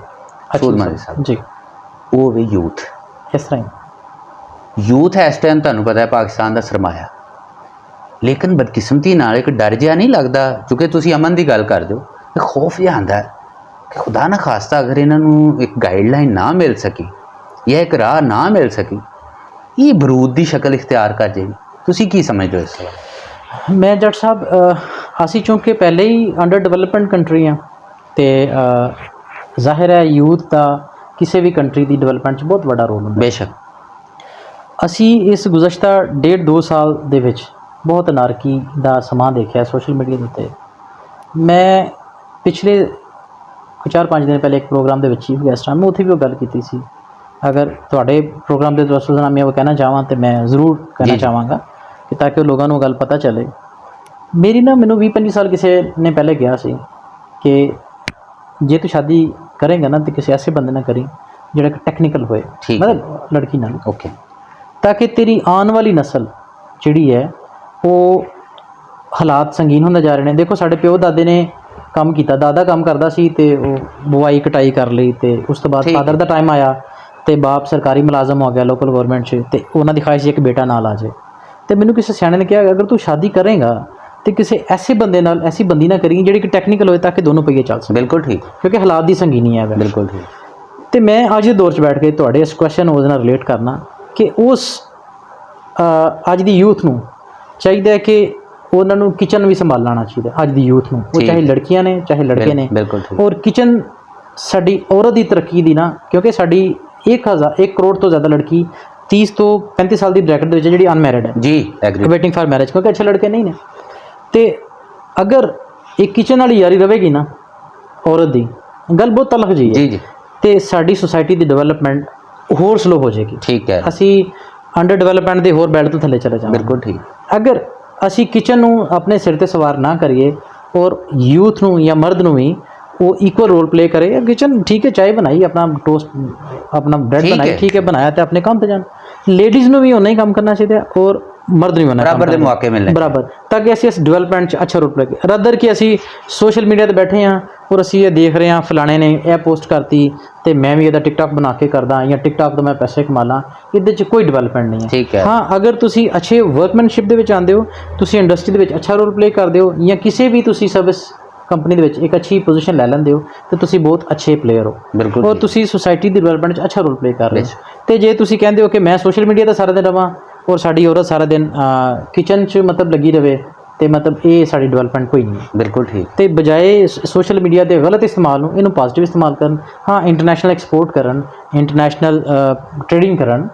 ਸੂਰਮਾ ਵੀ ਸਾਬਤ ਜੀ। ਉਹ ਵੀ ਯੂਥ। ਇਸ ਤਰ੍ਹਾਂ ਯੂਥ ਇਸ ਟਾਈਮ ਤੁਹਾਨੂੰ ਪਤਾ ਹੈ ਪਾਕਿਸਤਾਨ ਦਾ ਸਰਮਾਇਆ, ਲੇਕਿਨ ਬਦਕਿਸਮਤੀ ਨਾਲ ਇੱਕ ਡਰ ਜਿਹਾ ਨਹੀਂ ਲੱਗਦਾ, ਕਿਉਂਕਿ ਤੁਸੀਂ ਅਮਨ ਦੀ ਗੱਲ ਕਰਦੇ ਹੋ, ਇੱਕ ਖੌਫ ਜਿਹਾ ਆਉਂਦਾ ਹੈ ਕਿ ਖੁਦਾ ਨਾ ਖਾਸਤਾ ਅਗਰ ਇਹਨਾਂ ਨੂੰ ਇੱਕ ਗਾਈਡਲਾਈਨ ਨਾ ਮਿਲ ਸਕੀ ਜਾਂ ਇੱਕ ਰਾਹ ਨਾ ਮਿਲ ਸਕੀ, ਇਹ ਬਰੂਦ ਦੀ ਸ਼ਕਲ ਇਖਤਿਆਰ ਕਰ ਜਾਏਗੀ। ਤੁਸੀਂ ਕੀ ਸਮਝਦੇ ਹੋ ਇਸ ਬਾਰੇ? ਮੈਂ ਜੱਟ ਸਾਹਿਬ, ਅਸੀਂ ਚੂੰਕਿ ਪਹਿਲੇ ਹੀ ਅੰਡਰ ਡਿਵੈਲਪਮੈਂਟ ਕੰਟਰੀ ਹਾਂ ਤੇ ਜ਼ਾਹਿਰ ਹੈ ਯੂਥ ਦਾ ਕਿਸੇ ਵੀ ਕੰਟਰੀ ਦੀ ਡਿਵੈਲਪਮੈਂਟ 'ਚ ਬਹੁਤ ਵੱਡਾ ਰੋਲ ਹੁੰਦਾ। ਬੇਸ਼ੱਕ। ਅਸੀਂ ਇਸ ਗੁਜ਼ਸ਼ਤਾ 1.5-2 ਸਾਲ ਦੇ ਵਿੱਚ ਬਹੁਤ ਅਨਾਰਕੀ ਦਾ ਸਮਾਂ ਦੇਖਿਆ ਸੋਸ਼ਲ ਮੀਡੀਆ ਦੇ ਉੱਤੇ। ਮੈਂ ਪਿਛਲੇ 4-5 ਦਿਨ ਪਹਿਲੇ ਇੱਕ ਪ੍ਰੋਗਰਾਮ ਦੇ ਵਿੱਚ ਹੀ ਗੈਸਟ ਹਾਂ, ਮੈਂ ਉੱਥੇ ਵੀ ਉਹ ਗੱਲ ਕੀਤੀ ਸੀ। ਅਗਰ ਤੁਹਾਡੇ ਪ੍ਰੋਗਰਾਮ ਦੇ ਦਰਅਸਲ ਨਾਲ ਮੈਂ ਉਹ ਕਹਿਣਾ ਚਾਹਾਂ ਤੇ ਮੈਂ ਜ਼ਰੂਰ ਕਹਿਣਾ ਚਾਹਾਂਗਾ ਕਿ ਤਾਂ ਕਿ ਉਹ ਲੋਕਾਂ ਨੂੰ ਗੱਲ ਪਤਾ ਚੱਲੇ। ਮੈਨੂੰ 20-25 ਸਾਲ ਕਿਸੇ ਨੇ ਪਹਿਲੇ ਕਿਹਾ ਸੀ ਕਿ ਜੇ ਤੂੰ ਸ਼ਾਦੀ ਕਰੇਗਾ ਨਾ ਤਾਂ ਕਿਸੇ ਐਸੇ ਬੰਦੇ ਨਾਲ ਕਰੀ ਜਿਹੜਾ ਕਿ ਟੈਕਨੀਕਲ ਹੋਏ, ਮਤਲਬ ਲੜਕੀ ਨਾਲ, ਓਕੇ, ਤਾਂ ਕਿ ਤੇਰੀ ਆਉਣ ਵਾਲੀ ਨਸਲ ਜਿਹੜੀ ਹੈ ਉਹ ਹਾਲਾਤ ਸੰਗੀਨ ਹੁੰਦੇ ਜਾ ਰਹੇ ਨੇ। ਦੇਖੋ ਸਾਡੇ ਪਿਓ ਦਾਦੇ ਨੇ ਕੰਮ ਕੀਤਾ, ਦਾਦਾ ਕੰਮ ਕਰਦਾ ਸੀ ਤੇ ਉਹ ਬੁਆਈ ਕਟਾਈ ਕਰ ਲਈ ਤੇ ਉਸ ਤੋਂ ਬਾਅਦ ਫਾਦਰ ਦਾ ਟਾਈਮ ਆਇਆ ਤੇ ਬਾਪ ਸਰਕਾਰੀ ਮੁਲਾਜ਼ਮ ਹੋ ਗਿਆ ਲੋਕਲ ਗਵਰਨਮੈਂਟ 'ਚ, ਤੇ ਉਹਨਾਂ ਦੀ ਖਾਹਿਸ਼ ਇੱਕ ਬੇਟਾ ਨਾਲ ਆ ਜਾਏ। ਤੇ ਮੈਨੂੰ ਕਿਸੇ ਸਿਆਣੇ ਨੇ ਕਿਹਾ ਅਗਰ ਤੂੰ ਸ਼ਾਦੀ ਕਰੇਗਾ ਤੇ ਕਿਸੇ ਐਸੇ ਬੰਦੇ ਨਾਲ, ਐਸੀ ਬੰਦੀ ਨਾ ਕਰੀ ਜਿਹੜੀ ਕਿ ਟੈਕਨੀਕਲ ਹੋਏ ਤਾਂ ਕਿ ਦੋਨੋਂ ਪਈਏ ਚੱਲ ਸਕਣ। ਬਿਲਕੁਲ ਠੀਕ, ਕਿਉਂਕਿ ਹਾਲਾਤ ਦੀ ਸੰਗੀਨੀ ਹੈ। ਬਿਲਕੁਲ ਠੀਕ। ਤੇ ਮੈਂ ਅੱਜ ਦੇ ਦੌਰ 'ਚ ਬੈਠ ਕੇ ਤੁਹਾਡੇ ਇਸ ਕੁਐਸਚਨ ਨੂੰ ਉਹਦੇ ਨਾਲ ਰਿਲੇਟ ਕਰਨਾ ਕਿ ਉਸ ਅੱਜ ਦੀ ਯੂਥ ਨੂੰ ਚਾਹੀਦਾ ਹੈ ਕਿ ਉਹਨਾਂ ਨੂੰ ਕਿਚਨ ਵੀ ਸੰਭਾਲਣਾ ਆਉਣਾ ਚਾਹੀਦਾ। ਅੱਜ ਦੀ ਯੂਥ ਨੂੰ, ਉਹ ਚਾਹੇ ਲੜਕੀਆਂ ਨੇ ਚਾਹੇ ਲੜਕੇ ਨੇ, ਔਰ ਕਿਚਨ ਸਾਡੀ ਔਰਤ ਦੀ ਤਰੱਕੀ ਦੀ ਨਾ, ਕਿਉਂਕਿ ਸਾਡੀ 1 ਕਰੋੜ ਤੋਂ ਜ਼ਿਆਦਾ ਲੜਕੀ 30 ਤੋਂ 35 ਸਾਲ ਦੀ ਬ੍ਰੈਕਟ ਦੇ ਵਿੱਚ ਜਿਹੜੀ ਅਨਮੈਰਿਡ ਹੈ ਜੀ, ਵੇਟਿੰਗ ਫਾਰ ਮੈਰਿਜ, ਕਿਉਂਕਿ ਅੱਛੇ ਲੜਕੇ ਨਹੀਂ ਨੇ। ਤੇ ਅਗਰ ਇੱਕ ਕਿਚਨ ਵਾਲੀ ਯਾਰੀ ਰਹੇਗੀ ਨਾ ਔਰਤ ਦੀ, ਗੱਲ ਬਹੁਤ ਤਲਖ ਜੀ ਹੈ ਜੀ, ਤੇ ਸਾਡੀ ਸੁਸਾਇਟੀ ਦੀ ਡਿਵੈਲਪਮੈਂਟ ਹੋਰ ਸਲੋ ਹੋ ਜਾਏਗੀ। ਠੀਕ ਹੈ, ਅਸੀਂ ਅੰਡਰ ਡਿਵੈਲਪਮੈਂਟ ਦੇ ਹੋਰ ਬੈਲਟ ਤੋਂ ਥੱਲੇ ਚਲੇ ਜਾਵਾਂਗੇ। ਬਿਲਕੁਲ ਠੀਕ। ਅਗਰ ਅਸੀਂ ਕਿਚਨ ਨੂੰ ਆਪਣੇ ਸਿਰ ਤੇ ਸਵਾਰ ਨਾ ਕਰੀਏ ਔਰ ਯੂਥ ਨੂੰ ਜਾਂ ਮਰਦ ਨੂੰ ਵੀ ਉਹ ਇਕੁਅਲ ਰੋਲ ਪਲੇ ਕਰੇ। ਕਿਚਨ ਠੀਕ ਹੈ, ਚਾय ਬਣਾਈ, ਆਪਣਾ ਟੋਸਟ, ਆਪਣਾ ਬ੍ਰੈਡ ਬਣਾਈ, ਠੀਕ ਹੈ, ਬਣਾਇਆ ਤੇ ਆਪਣੇ ਕੰਮ ਤੇ ਜਾਣ। ਲੇਡੀਜ਼ ਨੂੰ ਵੀ ਉਨਾ ਹੀ ਕੰਮ ਕਰਨਾ ਚਾਹੀਦਾ ਔਰ ਮਰਦ ਨਹੀਂ ਬਣਨਾ, ਬਰਾਬਰ ਦੇ ਮੌਕੇ ਮਿਲਣੇ ਬਰਾਬਰ, ਤਾਂ ਕਿ ਅਸੀਂ ਇਸ ਡਿਵੈਲਪਮੈਂਟ 'ਚ ਅੱਛਾ ਰੋਲ ਪਲੇ ਕਰੀਏ। ਰਦਰ ਕਿ ਅਸੀਂ ਸੋਸ਼ਲ ਮੀਡੀਆ ਤੇ ਬੈਠੇ ਹਾਂ ਔਰ ਅਸੀਂ ਇਹ ਦੇਖ ਰਹੇ ਹਾਂ ਫਲਾਣੇ ਨੇ ਇਹ ਪੋਸਟ ਕਰਤੀ ਤੇ ਮੈਂ ਵੀ ਇਹਦਾ ਟਿਕਟੌਕ ਬਣਾ ਕੇ ਕਰਦਾ ਜਾਂ ਟਿਕਟੌਕ ਤੋਂ ਮੈਂ ਪੈਸੇ ਕਮਾ ਲਾਂ, ਇਹਦੇ 'ਚ ਕੋਈ ਡਿਵੈਲਪਮੈਂਟ ਨਹੀਂ ਹੈ। ਠੀਕ ਹੈ। ਹਾਂ, ਅਗਰ ਤੁਸੀਂ ਅੱਛੇ ਵਰਕਮੈਨਸ਼ਿਪ ਦੇ ਵਿੱਚ ਆਉਂਦੇ ਹੋ, ਤੁਸੀਂ ਇੰਡਸਟਰੀ ਦੇ ਵਿੱਚ ਅੱਛਾ ਰੋਲ ਪਲੇ ਕਰਦੇ ਹੋ ਜਾਂ ਕਿਸੇ ਵੀ ਤੁਸੀਂ ਸਰਵਿਸ ਕੰਪਨੀ ਦੇ ਵਿੱਚ ਇੱਕ ਅੱਛੀ ਪੋਜੀਸ਼ਨ ਲੈ ਲੈਂਦੇ ਹੋ ਤੇ ਤੁਸੀਂ ਬਹੁਤ ਅੱਛੇ ਪਲੇਅਰ ਹੋ ਬਿਲਕੁਲ ਔਰ ਤੁਸੀਂ ਸੁਸਾਇਟੀ ਦੀ ਡਿਵੈਲਪਮੈਂਟ 'ਚ ਅੱਛਾ ਰੋਲ ਪਲੇ ਕਰ ਰਹੇ ਹੋ। ਬਿਲਕੁਲ। ਤੇ ਜੇ ਤੁਸੀਂ ਕਹਿੰਦੇ ਹੋ ਕਿ ਮੈਂ ਸੋਸ਼ਲ ਮੀਡੀਆ ਤੇ ਸਾਰਾ ਦਿਨ ਰਵਾਂ ਔਰ ਸਾਡੀ ਔਰਤ ਸਾਰਾ ਦਿਨ ਕਿਚਨ 'ਚ ਮਤਲਬ ਲੱਗੀ ਰਵੇ, ਤੇ ਮਤਲਬ ਇਹ ਸਾਡੀ ਡਿਵੈਲਪਮੈਂਟ ਕੋਈ ਨਹੀਂ ਹੈ। ਬਿਲਕੁਲ ਠੀਕ। ਤੇ ਬਜਾਏ ਸੋਸ਼ਲ ਮੀਡੀਆ ਦੇ ਗਲਤ ਇਸਤੇਮਾਲ ਨੂੰ ਇਹਨੂੰ ਪੋਜ਼ਿਟਿਵ ਇਸਤੇਮਾਲ ਕਰਨ। ਹਾਂ, ਇੰਟਰਨੈਸ਼ਨਲ ਐਕਸਪੋਰਟ ਕਰਨ, ਇੰਟਰਨੈਸ਼ਨਲ ਟ੍ਰੇਡਿੰਗ ਕਰਨ,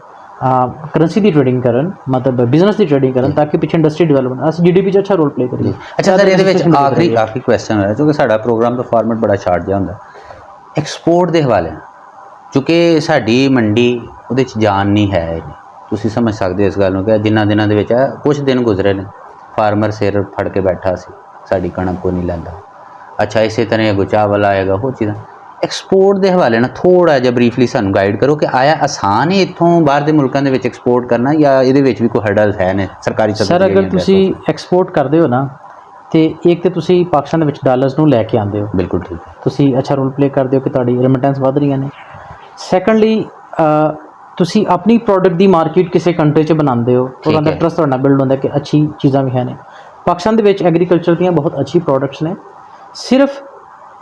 ਕਰੰਸੀ ਦੀ ਟ੍ਰੇਡਿੰਗ ਕਰਨ, ਮਤਲਬ ਬਿਜ਼ਨਸ ਦੀ ਟ੍ਰੇਡਿੰਗ ਕਰਨ, ਤਾਂ ਕਿ ਪਿੱਛੇ ਇੰਡਸਟਰੀ ਡਿਵੈਲਪਮੈਂਟ ਅਸੀਂ GDP 'ਚ ਅੱਛਾ ਰੋਲ ਪਲੇ ਕਰੀਏ। ਅੱਛਾ ਸਰ, ਇਹਦੇ ਵਿੱਚ ਆਖਰੀ ਕੁਐਸਚਨ ਹੈ, ਕਿਉਂਕਿ ਸਾਡਾ ਪ੍ਰੋਗਰਾਮ ਦਾ ਫਾਰਮੈਟ ਬੜਾ ਸ਼ਾਰਟ ਜਿਹਾ ਹੁੰਦਾ, ਐਕਸਪੋਰਟ ਦੇ ਹਵਾਲੇ ਕਿਉਂਕਿ ਸਾਡੀ ਮੰਡੀ ਉਹਦੇ 'ਚ ਜਾਨ ਨਹੀਂ ਹੈ। ਤੁਸੀਂ ਸਮਝ ਸਕਦੇ ਹੋ ਇਸ ਗੱਲ ਨੂੰ ਕਿ ਜਿਨ੍ਹਾਂ ਦਿਨਾਂ ਦੇ ਵਿੱਚ ਕੁਝ ਦਿਨ ਗੁਜ਼ਰੇ ਨੇ, ਫਾਰਮਰ ਸਿਰ ਫੜ ਕੇ ਬੈਠਾ ਸੀ, ਸਾਡੀ ਕਣਕ ਕੋਈ ਨਹੀਂ ਲੈਂਦਾ। ਅੱਛਾ, ਇਸੇ ਤਰ੍ਹਾਂ ਅੱਗੋਂ ਚਾਵਲ ਆਏਗਾ, ਉਹ ਚੀਜ਼ਾਂ। ਐਕਸਪੋਰਟ ਦੇ ਹਵਾਲੇ ਨਾਲ ਥੋੜ੍ਹਾ ਜਿਹਾ ਬਰੀਫਲੀ ਸਾਨੂੰ ਗਾਈਡ ਕਰੋ ਕਿ ਆਇਆ ਆਸਾਨ ਹੈ ਇੱਥੋਂ ਬਾਹਰ ਦੇ ਮੁਲਕਾਂ ਦੇ ਵਿੱਚ ਐਕਸਪੋਰਟ ਕਰਨਾ, ਜਾਂ ਇਹਦੇ ਵਿੱਚ ਵੀ ਕੋਈ ਹਰਡਲਸ ਹੈ ਨੇ ਸਰਕਾਰੀ? ਸਰ, ਅਗਰ ਤੁਸੀਂ ਐਕਸਪੋਰਟ ਕਰਦੇ ਹੋ ਨਾ, ਤੇ ਇੱਕ ਤੇ ਤੁਸੀਂ ਪਾਕਿਸਤਾਨ ਦੇ ਵਿੱਚ ਡਾਲਰਸ ਨੂੰ ਲੈ ਕੇ ਆਉਂਦੇ ਹੋ। ਬਿਲਕੁਲ ਠੀਕ ਹੈ। ਤੁਸੀਂ ਅੱਛਾ ਰੋਲ ਪਲੇ ਕਰਦੇ ਹੋ ਕਿ ਤੁਹਾਡੀ ਰੈਮਿਟੈਂਸ ਵੱਧ ਰਹੀਆਂ ਨੇ। ਸੈਕੰਡਲੀ, ਤੁਸੀਂ ਆਪਣੀ ਪ੍ਰੋਡਕਟ ਦੀ ਮਾਰਕੀਟ ਕਿਸੇ ਕੰਟਰੀ 'ਚ ਬਣਾਉਂਦੇ ਹੋ, ਉਹਨਾਂ ਦਾ ਟਰਸਟ ਤੁਹਾਡਾ ਬਿਲਡ ਹੁੰਦਾ ਕਿ ਅੱਛੀ ਚੀਜ਼ਾਂ ਵੀ ਹੈ ਨੇ। ਪਾਕਿਸਤਾਨ ਦੇ ਵਿੱਚ ਐਗਰੀਕਲਚਰ ਦੀਆਂ ਬਹੁਤ ਅੱਛੀ ਪ੍ਰੋਡਕਟਸ ਨੇ। ਸਿਰਫ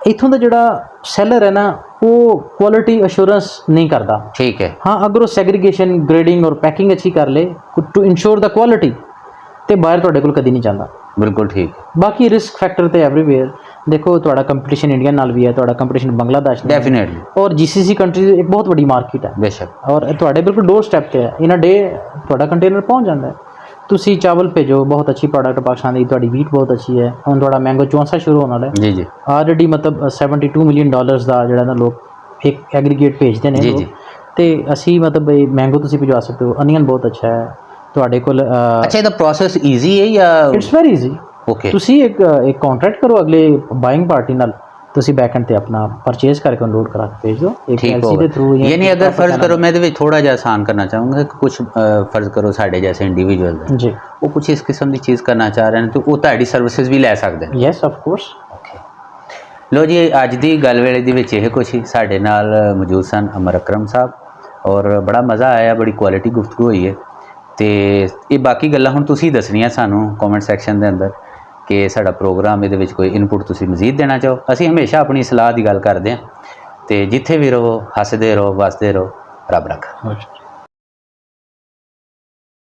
ਇੱਥੋਂ ਦਾ ਜਿਹੜਾ ਸੈਲਰ ਹੈ ਨਾ, ਉਹ ਕੁਆਲਿਟੀ ਅਸ਼ੋਰੈਂਸ ਨਹੀਂ ਕਰਦਾ। ਠੀਕ ਹੈ। ਹਾਂ, ਅਗਰ ਉਹ ਸੈਗਰੀਗੇਸ਼ਨ, ਗ੍ਰੇਡਿੰਗ ਔਰ ਪੈਕਿੰਗ ਅੱਛੀ ਕਰ ਲੇ ਟੂ ਇਨਸ਼ੋਰ ਦਾ ਕੁਆਲਿਟੀ, ਤੇ ਬਾਹਰ ਤੁਹਾਡੇ ਕੋਲ ਕਦੀ ਨਹੀਂ ਜਾਂਦਾ। ਬਿਲਕੁਲ ਠੀਕ। ਬਾਕੀ ਰਿਸਕ ਫੈਕਟਰ ਤੇ ਐਵਰੀਵੇਅਰ ਦੇਖੋ, ਤੁਹਾਡਾ ਕੰਪੀਟੀਸ਼ਨ ਇੰਡੀਆ ਨਾਲ ਵੀ ਹੈ, ਤੁਹਾਡਾ ਕੰਪੀਟੀਸ਼ਨ ਬੰਗਲਾਦੇਸ਼ ਨਾਲ ਡੈਫੀਨੇਟਲੀ, ਔਰ GCC ਕੰਟਰੀ ਇੱਕ ਬਹੁਤ ਵੱਡੀ ਮਾਰਕੀਟ ਹੈ ਬੇਸ਼ੱਕ, ਔਰ ਤੁਹਾਡੇ ਬਿਲਕੁਲ ਡੋਰ ਸਟੈਪ ਤੇ ਹੈ। ਇਨ ਅ ਡੇ ਤੁਹਾਡਾ ਕੰਟੇਨਰ ਪਹੁੰਚ ਜਾਂਦਾ ਹੈ। ਤੁਸੀਂ ਚਾਵਲ ਭੇਜੋ, ਬਹੁਤ ਅੱਛੀ ਪ੍ਰੋਡਕਟ ਪਾਕਿਸਤਾਨ ਦੀ, ਤੁਹਾਡੀ ਵੀਟ ਬਹੁਤ ਅੱਛੀ ਹੈ। ਹੁਣ ਤੁਹਾਡਾ ਮੈਂਗੋ ਚੌਂਸਾ ਸ਼ੁਰੂ ਹੋਣ ਵਾਲਾ ਹੈ। ਜੀ ਜੀ। ਆਲਰੇਡੀ ਮਤਲਬ $72 ਮਿਲੀਅਨ ਦਾ ਜਿਹੜਾ ਨਾ ਲੋਕ ਇੱਕ ਐਗਰੀਗੇਟ ਭੇਜਦੇ ਨੇ ਲੋਕ, ਤੇ ਅਸੀਂ ਮਤਲਬ ਮੈਂਗੋ ਤੁਸੀਂ ਭਿਜਵਾ ਸਕਦੇ ਹੋ। ਅਨੀਅਨ ਬਹੁਤ ਅੱਛਾ ਹੈ ਤੁਹਾਡੇ ਕੋਲ। ਅੱਛਾ, ਇਹਦਾ ਪ੍ਰੋਸੈਸ ਈਜ਼ੀ ਹੈ ਜਾਂ? It's very easy. ਓਕੇ, ਤੁਸੀਂ ਇੱਕ ਕਾਂਟਰੈਕਟ ਕਰੋ ਅਗਲੇ ਬਾਇੰਗ ਪਾਰਟੀ ਨਾਲ, ਤੁਸੀਂ ਬੈਕਐਂਡ ਤੇ ਆਪਣਾ ਪਰਚੇਜ਼ ਕਰਕੇ ਅਨਲੋਡ ਕਰਾ ਕੇ ਭੇਜ ਦਿਓ ਇੱਕ LC ਦੇ ਥਰੂ। ਯਾਨੀ ਅਗਰ ਫਰਜ਼ ਕਰੋ, ਮੈਂ ਇਹਦੇ ਵਿੱਚ ਥੋੜਾ ਜਿਹਾ ਆਸਾਨ ਕਰਨਾ ਚਾਹੂੰਗਾ ਕਿ ਕੁਝ ਫਰਜ਼ ਕਰੋ ਸਾਡੇ ਜੈਸੇ ਇੰਡੀਵਿਜੂਅਲ ਜੀ, ਉਹ ਕੁਝ ਇਸ ਕਿਸਮ ਦੀ ਚੀਜ਼ ਕਰਨਾ ਚਾਹ ਰਹੇ ਨੇ, ਤੇ ਉਹ ਤੁਹਾਡੀ ਸਰਵਿਸਿਜ਼ ਵੀ ਲੈ ਸਕਦੇ ਨੇ? Yes, of course. ਓਕੇ, ਲੋ ਜੀ, ਅੱਜ ਦੀ ਗੱਲ ਵੇਲੇ ਦੇ ਵਿੱਚ ਇਹ ਕੁਛ ਹੀ ਸਾਡੇ ਨਾਲ ਮੌਜੂਦ ਸਨ ਅਮਰ ਅਕਰਮ ਸਾਹਿਬ, ਔਰ ਬੜਾ ਮਜ਼ਾ ਆਇਆ, ਬੜੀ ਕੁਆਲਿਟੀ ਗੁਫ਼ਤਗੂ ਹੋਈ ਹੈ। ਤੇ ਇਹ ਬਾਕੀ ਗੱਲਾਂ ਹੁਣ ਤੁਸੀਂ ਦੱਸਣੀਆਂ ਸਾਨੂੰ ਕਮੈਂਟ ਸੈਕਸ਼ਨ ਦੇ ਅੰਦਰ ਕਿ ਸਾਡਾ ਪ੍ਰੋਗਰਾਮ ਇਹਦੇ ਵਿੱਚ ਕੋਈ ਇਨਪੁਟ ਤੁਸੀਂ ਮਜ਼ੀਦ ਦੇਣਾ ਚਾਹੋ। ਅਸੀਂ ਹਮੇਸ਼ਾ ਆਪਣੀ ਸਲਾਹ ਦੀ ਗੱਲ ਕਰਦੇ ਹਾਂ। ਤੇ ਜਿੱਥੇ ਵੀ ਰਹੋ, ਹੱਸਦੇ ਰਹੋ, ਵਸਦੇ ਰਹੋ, ਰੱਬ ਰੱਖਾ।